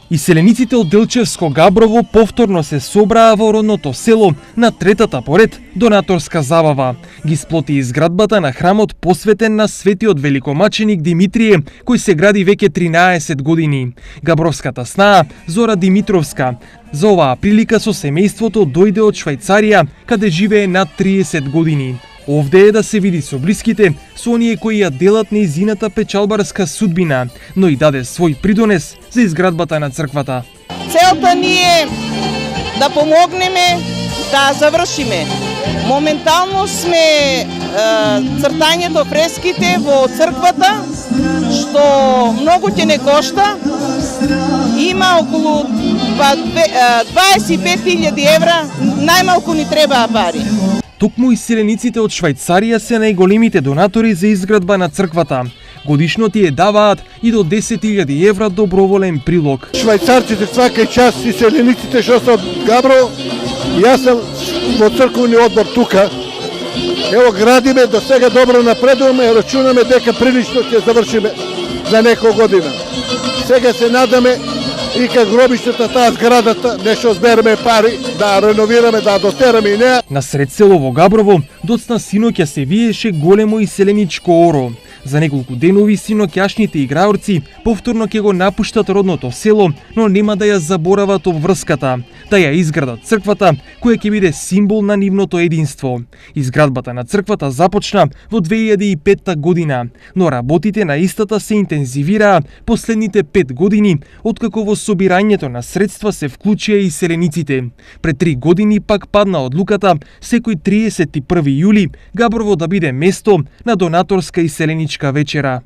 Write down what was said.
Иселениците од Делчевско Габрово повторно се собраа во родното село на третата поред донаторска забава. Ги сплоти изградбата на храмот посветен на светиот великомаченик Димитрие, кој се гради веќе 13 години. Габровската снаа Зора Димитровска за оваа прилика со семејството дојде од Швајцарија, каде живее над 30 години. Овде е да се види со блиските, со оние кои ја делат нејзината печалбарска судбина, но и даде свој придонес за изградбата на црквата. Целта ни е да помогнеме да завршиме. Моментално сме цртањето фреските во црквата, што многу ќе не кошта. Има околу 25.000 евра, најмалку ни требаа пари. Токму иселениците од Швајцарија се најголемите донатори за изградба на црквата. Годишно тие даваат и до 10.000 евра доброволен прилог. Швајцарците свака час иселениците што се од Габрово, јас сум во црковни одбор тука. Ево градиме, до сега добро напредуваме, рачунаме дека прилично ќе завршиме за неколку година. Сега се надаме и кај гробиштата таа зградата нешто збереме пари да реновираме, да дотераме и неа. На сред село во Габрово доцна синоќа се виеше големо иселеничко оро. За неколку денови синоќашните играорци повторно ќе го напуштат родното село, но нема да ја заборават обврската, да ја изградат црквата, која ќе биде символ на нивното единство. Изградбата на црквата започна во 2005 година, но работите на истата се интензивираа последните 5 години, откако во собирањето на средства се вклучија и селениците. Пред 3 години пак падна одлуката секој 31 јули Габрово да биде место на донаторска и селеничка вечера.